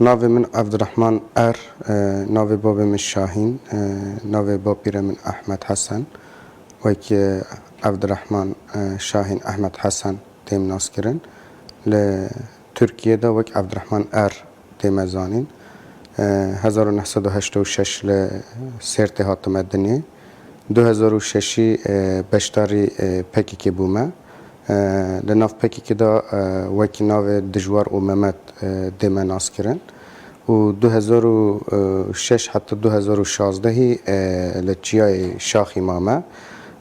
ناوی من عبدالرحمن ناوی بابی من شاهین ناوی باپیره من احمد حسن وکی عبدالرحمن شاهین احمد حسن تیم ناس کرن لترکیه دا وک عبدالرحمن تیم زانین 1986 لسرت هاتم دنیا 2006 بشتاری پکی که بومه لناف پکی که دا وکی ناو دجوار و ممت دیمه ناس کرن و 2006 حتی 2016 لچیای شاخی مامه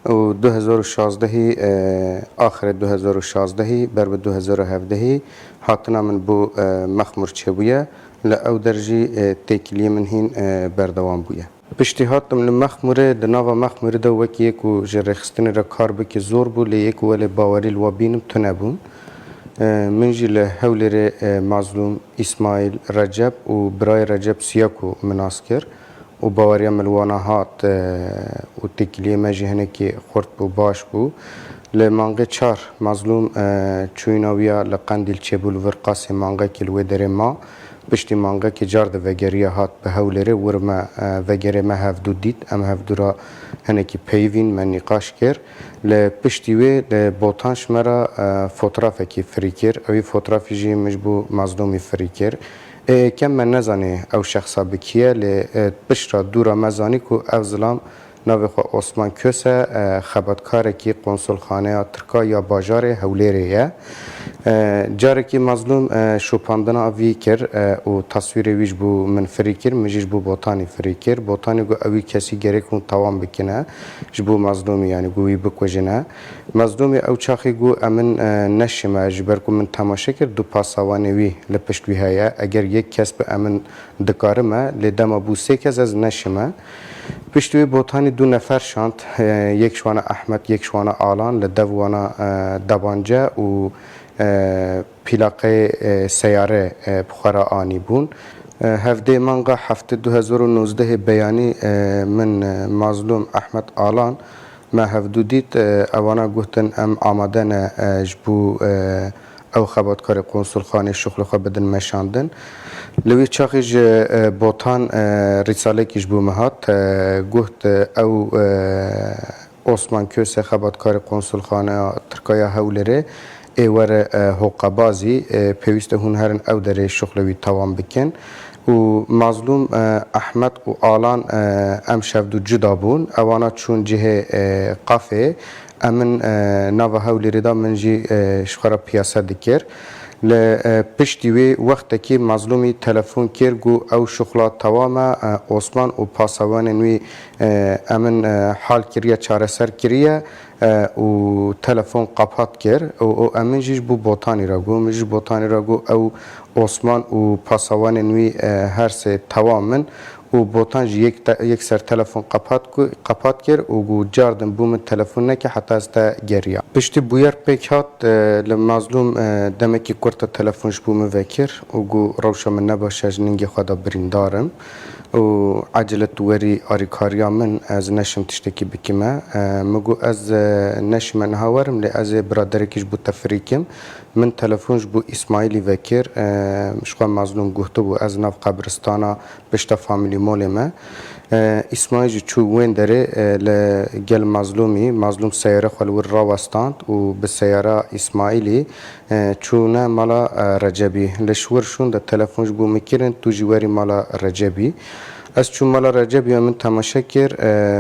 و 2016 آخر 2016 بر به 2017 هاتنا من بو مخمور چه بویه لأو درجی تکلیه من هین بردوام بویه پشتی هاتم لمخموره دناوا مخموره دا وکی یکو جرخستن را کار بکی زور بو لیکو ولی باوری الوابینم تنبون من جی لحولر مظلوم اسماعیل رجب و برای رجب سیاکو مناسکر و باوریا ملوانا هات و تکلیه مجی هنکی خورد بو باش بو لمانگه چار مظلوم چویناویا لقندیل چبول ورقاس مانگه کلوه در ما پشتی مانگه که جارد وگریه هات به هولره ورما وگره ما هفدو دید ام هفدو را هنکی پیوین من نقاش کر لپشتی وی لبوتانش مرا فوترافه کی فریکر اوی فوترافی جی مجبو مظلومی فریکر کم من نزانه او شخصا بکیه لپشت را دورا مزانی که او ظلام ناوی خو عثمان köse خبرکارکی قنصل خانه ترکا یا باجار هولیریه جارکی مظلوم شوپاندنا وی کر و تصویر ویج بو من فریکر مجیج بو بوتانی فریکر بوتانی گو اوی کسی گریکون توام بکنه جبو مظلومی یعنی گویی بکوجنه مظلومی او چاخی گو امن نشمه جبرکو من تماشا کر دو پاسوانی وی لپشت وی هیا اگر یک کس به امن دکارمه لدما بو سه کس از نشمه پشتوی بوتانی دو نفر شاند یک شوانه احمد یک شوانه آلان لدوانا دبانجه و پلاقه سیاره بخورا آنی بون هفته مانگا هفته 2019 بیانی من مظلوم احمد آلان ما هفدو دید اوانا گوتن ام آمدن جبو او خبرکار قنصل خانه شغل خو بدن مشاندن لوی چاخیج بوتان رساله کیش بو مهات گوت او عثمان köse خبرکار قنصل خانه ترکیه هولره ایور حقبازی پیوست هون هرن او در شغلوی توام بکن و مظلوم احمد و آلان ام شفدو جدا بون اوانا چون جه قافه امن ناو هولی دا من جی شخرا پیاسه دکر لپشتی وی وقت که مظلومی تلفن کرگو او شغلات تمام عثمان و پاسوان نوی امن حال کریه چاره سر کریه و تلفن قپات کر و امن جیش بو بوتانی را گو مجیش بوتانی را گو او عثمان و پاسوان نوی هر سه تمامن و بوتان یک سر تلفن قپات کرد و گو جاردن بوم تلفن نکه حتی از تا گریا پشتی بویر پیک هات لمظلوم دمکی کرتا تلفنش بوم وکر و گو روشا من نباشه نینگی خدا بریندارم و عجلت وری آریکاریا من از نشم تشتکی بکیمه مگو از نشم نهاورم لی از برادرکیش بو تفریکم من تلفنش بو اسماعیلی وکر مشقا مظلوم گوهتو بو از ناف قبرستانا بشتا فامیلی مولمه اسماعیل چو وین داره لگل مظلوم سیاره خلور راوستاند و به سیاره اسماعیلی چونه مالا رجبی لشورشون ده تلفنش بو مکرن تو جواری مالا رجبی از چون مالا رجبی من تماشا کر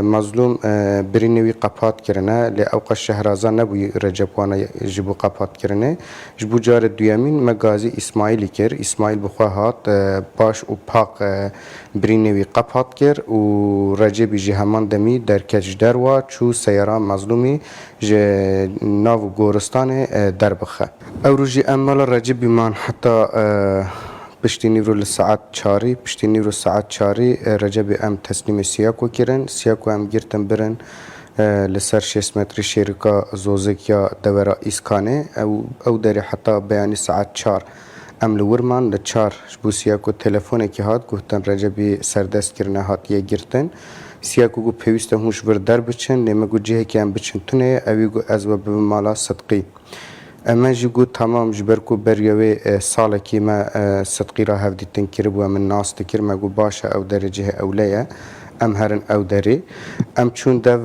مظلوم برینوی قپات کرنه لی اوقا شهرازان نبوی رجب وانا جبو قپات کرنه جبو جار دویامین مگازی اسماعیلی کر اسماعیل بخواه هات باش و پاق برینوی قپات کر و رجبی جی همان دمی در کج دروا چو سیاران مظلومی جی ناو گورستان در بخه او رو جی امالا رجبی من حتی پشتی نیرو لساعت چاری پشتی نیرو ساعت چاری رجب ام تسلیم سیاکو کرن سیاکو ام گرتن برن لسر 6 متر شرکا زوزک یا دورا اسکانه او داری حتی بیانی ساعت 4 ام لورمان لچار بو سیاکو تلفونه که هات گفتن رجبی سردست کرنه هات یه گرتن سیاکو گو پیوسته هونش ور در بچن لیمه گو جه که ام بچن تونه اوی گو از و بمالا صدقی اما جی گو تمام جبر کو بریوی سال کی ما صدقی را هفدی تنکر و من ناس تکر ما گو باشه او درجه اولیه ام هرن او دری ام چون دو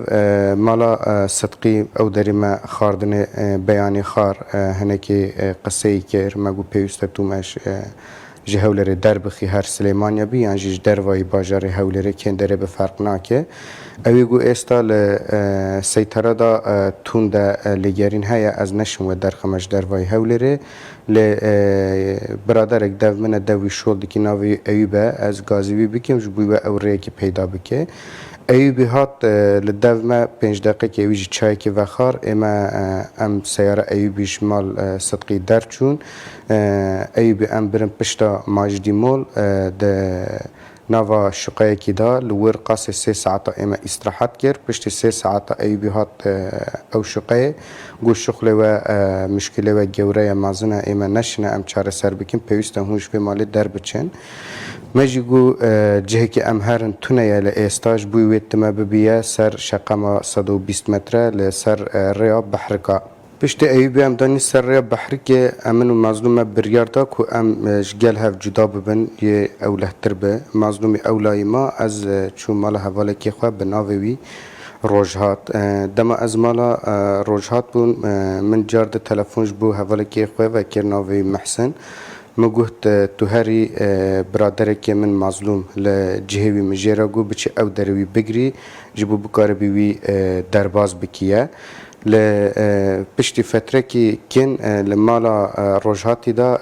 مالا صدقی او دری ما خاردن بیانی خار هنکی قصه کر ما گو پیوسته تومش جه هولره در بخی هر سلیمانیا بی یعنی جه در وای باجار هولره کندره به فرق ناکه اوی گو استا سیطره دا تون دا لگرین هیا از نشم و در خمش در وای هولره ل برادرک دو من دوی شول دکی ناوی ایوبه از گازیوی بکیم جبوی و اوره که پیدا بکه ایوبی هات لدو ما 5 دقیقه که ایوی چای که وخار اما ام سیاره ایوبی شمال صدقی در چون ایوبی ام برم پشتا ماجدی مول ده نوا شقای کی دا لور قاس 3 ساعت اما استراحت کرد پشت 3 ساعت ایوبی هات او شقای گو شغل و مشکل و گوره مازنه اما نشنه ام چاره سر بکیم پیوسته هوش به مال در بچن مجی گو جهه که ام هرن تونه یا لاستاج بوی ویتما ببیه سر شقما 120 متره لسر ریا بحرکا پشت ایوبی ام دانی سر ریا بحرکه امن و مظلوم بریار دا که ام جگل هف جدا ببن یه اوله تر به مظلوم اولای ما از چون مال حواله که خواه بناوی روجهات دما از مالا روجهات بون من جارد تلفونش بو حواله که خواه و کرناوی محسن مگوهت تو هری برادر که من مظلوم لجهوی مجیرا گو بچه او دروی بگری جبو بکار بیوی درباز بکیه ل پشتی فتره که کن لمالا روجهاتی دا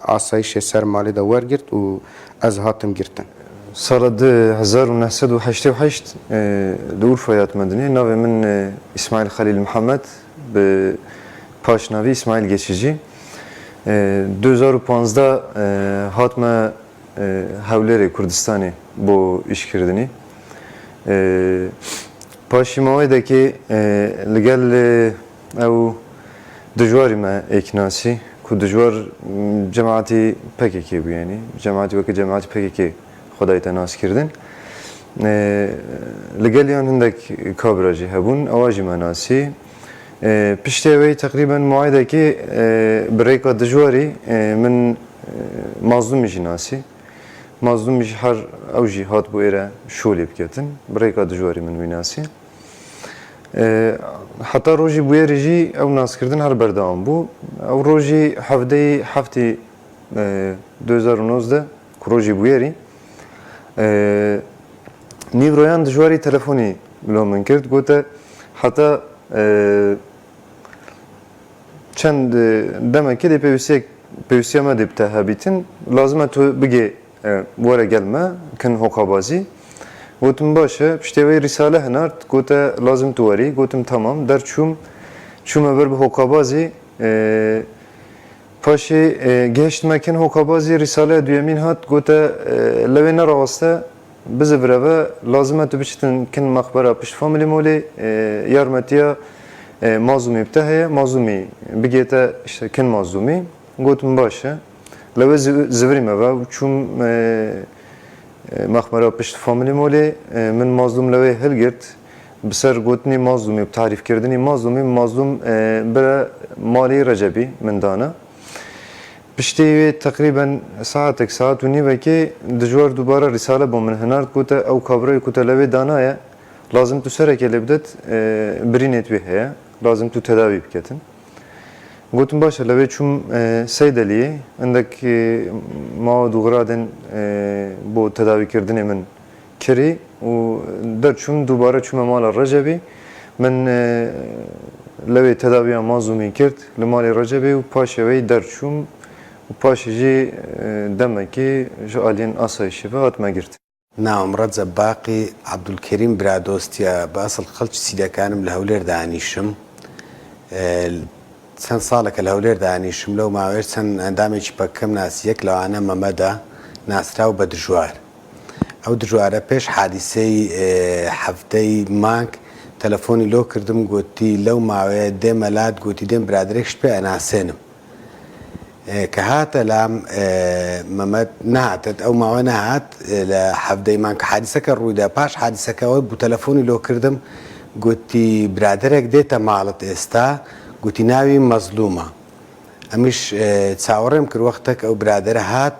آسایش سر مالی دا ورگرد و از هاتم گرتن سال 1988 دور فایات مدنی ناو من اسماعیل خلیل محمد به پاشناوی اسماعیل geçici 2015 هاتم هولر کردستانی با iş کردنی پاشیمایی ده که لگل او دجواری ما اکناسی که دجوار جماعتی پککی بو یعنی جماعتی وقت جماعتی پککی خدای تناس کردن لگل یان هندک کابراجی هبون آواجی مناسی پشتی وی تقریبا معایده که بریکا دجواری من مظلوم جناسی مظلوم هر اوجی هات بو ایره شولی بکتن بریکا دجواری من ویناسی حتی روزی بوی رجی او ناس کردن هر بردام بو او روزی هفته 2019 روزی بویری نیورویان دجواری تلفنی لومن کرد گوته حتی چند دمه که دی پیوسیه ما دی بتهابیتن لازمه تو بگی وره gelme کن حقابازی گوتم باشه پشتیوی رساله هنارد گوته لازم تو وری گوتم تمام در چوم بر به حقابازی پاشی گشت مکن حقابازی رساله دویمین هات گوته لوی نرواسته بزبره و لازمه تو بچتن کن مخبره پشت فامیلی مولی یارمتیا مازومی بتهیه مازومی بگیته işte کن مازومی گوتم باشه لوی زوریم و چون مخبره پشت فامیلی مولی من مازلوم لوی هل گرد بسر گوتنی مازلومی تعریف کردنی مازلوم برا مالی رجبی من دانا پشتی تقریبا ساعت و نیوه که دجوار دوباره رساله با من هنارد گوته او کابره گوته لوی دانایه لازم تو سرکه لبدت برینت به هیا لازم تو تداوی بکتن گوتم باشه لوی چون سیدلیه اندک ما دوغرادن با تداوی کردن من کری و در چون دوباره چون مال رجبی من لوی تداوی مازومی کرد لمال رجبی و پاشه وی در چون و پاشه جی دمکی جالین آسایشی و آتما گرد نام رضا باقی عبدالکریم برادوستیا با اصل خلچ سیده کانم لهولر دانیشم چەند ساڵێکە لە هەولێر دانیشم لەو ماوەیە چەند ئەندامێکی پەکەم ناسیەک لەوانە مەمەدا ناسراو بە دژوار ئەو دژوارە پێش حادیسەی هەفتەی مانگ تەلەفۆنی لۆ کردم گوتی لەو ماوەیە دێمەلات گوتی دێم برادرێکش پێ ئەناسێنم کە هاتە لام مەمەد نهاتێت ئەو ماوە نەهات لە هەفتەی مانگ کە حادیسەکە ڕوویدا پاش حادیسەکەەوە بوو تەلەفۆنی لۆ کردم گوتی برادرێک دێتە ماڵت ئێستا گوتی ناوی مەزلومە ئەمیش چاوەڕێم کرد وەختێک ئەو برادەرە هات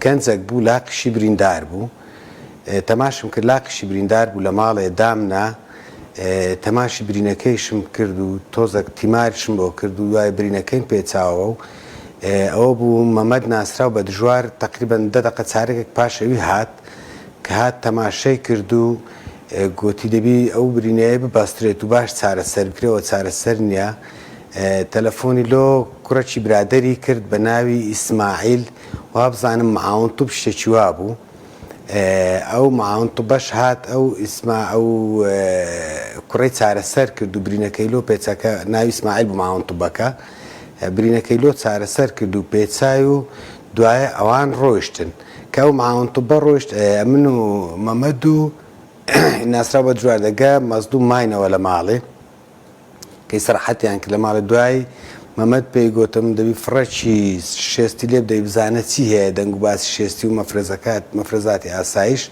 گەنجێک بوو لاقیشی بریندار بوو تەماشم کرد لاقیشی بریندار بوو لە ماڵێ دامنا تەماشی برینەکەیشم کرد و تۆزێک تیماریشم بۆ کرد و دوای برینەکەیم پێچاوە و ئەوە بوو مەمەد ناسرااو بە دژوار تقریبەن 10 دقە چارێکێک پاشەوی هات کە هات تەماشای کرد و گوتی دەبی ئەو برینەیە ببەسترێت و باش چارەسەر بکرێەوە چارەسەر نییە تەلەفۆنی لۆ کوڕەکی برادەری کرد بە ناوی ئیسماعیل وا بزانم معاون توب شتێکی وا بوو ئەو معاون توبەش هات ئەو ئیسما ئەو کوڕی چارەسەر کرد و برینەکەی لۆ پێچەکە ناوی ئیسماعیل بوو معاون توبەکە برینەکەی لۆ چارەسەر کرد و پێچای و دوایە ئەوان ڕۆیشتن کە ئەو معاون توبە ڕۆیشت من و مەمەد و ناسرا بە دژوار دەگە مەزلوم ماینەوە لە ماڵێ کەی سەرحەتیان کرد لە ماڵێ دوای مەمەد پێی گوتم دەبی فڕەکی شێستی لێ بدەی بزانە چی هەیە دەنگ و باسی شێستی و مەفرەزاتی ئاسایش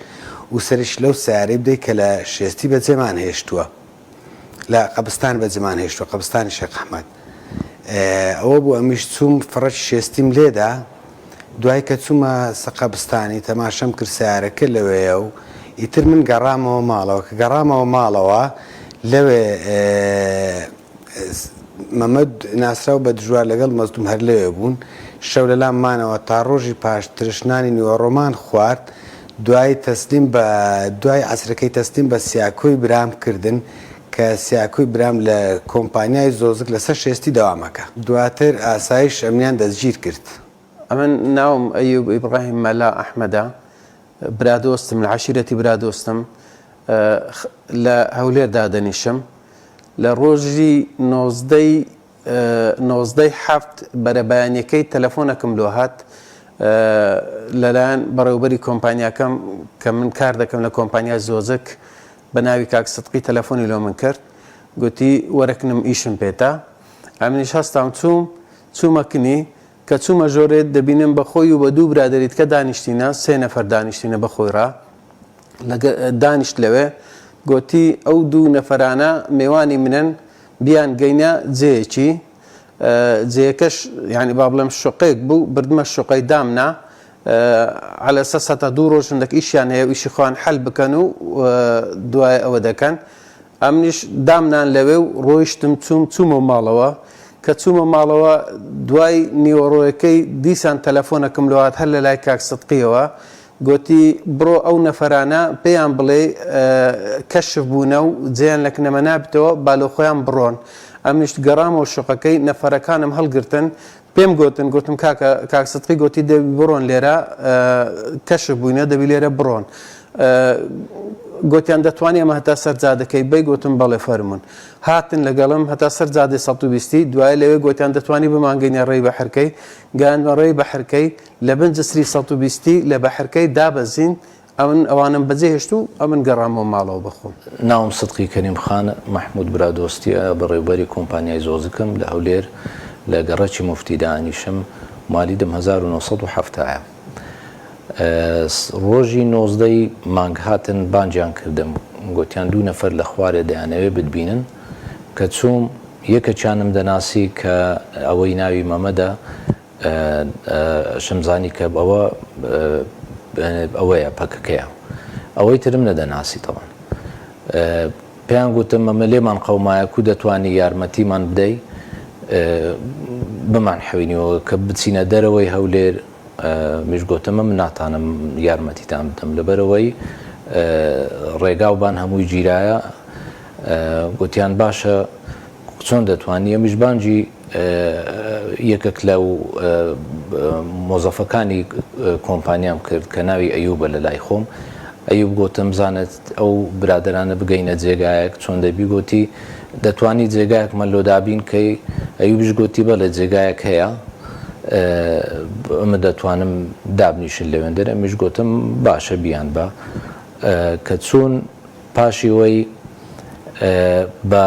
و سەرش لەو سیارەی بدەی کە لە شێستی بەجێمان هێشتووە لە قەبستان بەجێمان هێشتووە قەبستانی شێخ ئەحمەد ئەوە بوو ئەمیش چووم فڕەکی شێستیم لێدا دوای کە چوومە قەبستانی تەماشەم کرد سیارەکە لەوەیە و ئیتر من گەڕامەوە ماڵەوە کە گەڕامەوە ماڵەوە لەوێ مەمەد ناسرااو بە دژوار لەگەڵ مەزلوم هەر لەوێ بوون شەو لە لاممانەوە تا ڕۆژی پاش ترشنانی نیوەڕۆمان خوارد دوای تەسلیم بە دوای عەسرەکەی تەسلیم بە سیاکۆی برام کردن کە سیاکۆی برام لە کۆمپانیای زۆزک لەسەر شێستی دەوامەکە دواتر ئاسایش ئەمنیان دەستگیر کرد ئەمن ناوم ئەیوب ئیبراهیم مەلا ئەحمەدە برادۆستم لە عەشیرەتی برادۆستم لە هەولێردا دەنیشم لە ڕۆژی 19 هەفت بەرەبەیانیەکەی تەلەفۆنەکەم لۆ هات لەلایەن بەڕێوەبەری کۆمپانیاکەم کە من کار دەکەم لە کۆمپانیای زۆزک بە ناوی کاک سدقی تەلەفۆنی لۆ من کرد گوتی وەرەکنم ئیشم پێێتە ئەمنیش هەستام چوومەکنی کە چوومە ژۆرێت دەبینم بەخۆی و بە دوو برادریت کە دانیشتینە 3 نەفەر دانیشتینە بەخۆیڕا دانیشت لەوێ گوتی ئەو دوو نەفەرانە میێوانی منن بیان گەینە جێیەکی جێیەکەش یعنی با بڵێم شوقەیەک بوو بردمە شوقەی دامنا على ئەساس هەتا 2 ڕۆژ هەندێک ئیشیان هەیە ئیشی خۆیان حەل بکەن و دوای ئەوە دەکەن ئەمنیش دامنان لەوێ و ڕۆیشتم چوومە ماڵەوە کە چوومە ماڵەوە دوای نیوەڕۆیەکەی دیسان تەلەفۆنەکەم لەوات هەر لە لای کاک سدقیەوە گوتی بڕۆ ئەو نەفەرانە پێیان بڵێ کەشف بوونە و جێیان لە کنەمە نابێتەوە بالۆ خۆیان بڕۆن ئەمنیشت گەڕامەوە شوقەکەی نەفەرەکانم هەڵگرتن پێم گوتم کاک سدقی گوتی دەبی بڕۆن لێرە کەشف بووینە دەبی لێرە بڕۆن گوتیان دەتوانێ ئەمە هەتا سەرجادەکەی بەی گوتم بەڵێ فەرمونون هاتن لەگەڵم هەتا سەرجادەی 120 دوای لەوێ گوتیان دەتوانی بمانگەینە ڕێی بەحرکەی گەیاندمە ڕێی بەحرکەی لە بن جسری 120 لە بەحرکەی دابەزین ئەوانم بەجێ هێشت و ئەمن گەڕامەوە ماڵەوە بخۆم ناوم سدقی کەریم خان محمود برادۆستیە بەڕێوەبەری کۆمپانیای زۆزکم لە هەولێر لە گەڕەکی مفتی دانیشم مالی دەم 1970 ڕۆژی 19 مانگ هاتن بانجیان کردم گوتیان 2 نەفەر لە خوارێ دەیانەوێ بتبینن کە چووم یەکەچانم دەناسی کە ئەوەی ناوی مەمەدە شەمزانی کە ئەوەیە پەکەکەیە ئەوەی ترم نەدەناسی تەوان پێیان گوتم مەمە لێمان قەومایە کو دەتوانی یارمەتیمان بدەی بمان حەوینەوە کە بچینە دەرەوەی هەولێر میش گوتمە من ناتانم یارمەتیتان بدەم لەبەرەوەی ڕێگاوبان هەمووی گیرایە گوتیان باشە چۆن دەتوانی میشبانجی یەکێک لەو مۆزەفەکانی کۆمپانیام کرد کە ناوی ئەیوبە لە لای خۆم ئەیوب گوتم زانت ئەو برادرانە بگەینە جێگایەک چۆن دەبی گوتی دەتوانی جێگایەکمە لۆدابین کەی ئەیوبش گوتی بە لە جێگایەک هەیە ئەمە دەتوانم دابنیشن لەوێندەرە میش گوتم باشە بیان بە کە چوون پاشی وەی بە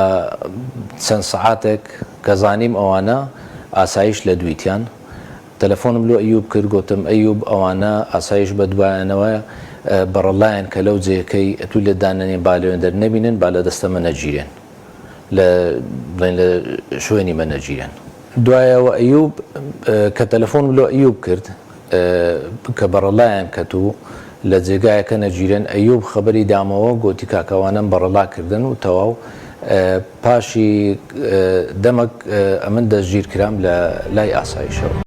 چەند سەعاتێک کە زانیم ئەوانە ئاسایش لە دویتیان تەلەفۆنم لۆ ئەیوب کرد گوتم ئەیوب ئەوانە ئاسایش بە دوایانەوە بەڕەڵایەن کە لەو جێەکەی ئەتوو لە دانەنێ با لەوێندەر نەبینن با لە دەستەمە نەگیرێن لە شوێنی مەنەجیرن دوایەوە ئەیوب کە تەلەفۆن لۆ ئەیوب کرد کە بەڕەڵایان کەتوو لە جێگایەکە نەجیرن ئەیوب خەبەری دامەوە گوتی کاکەوانم بەڕەڵاکردن و تەواو پاشی دەمەک ئەمن دەستگیر کرام لە لای ئاسایشەوە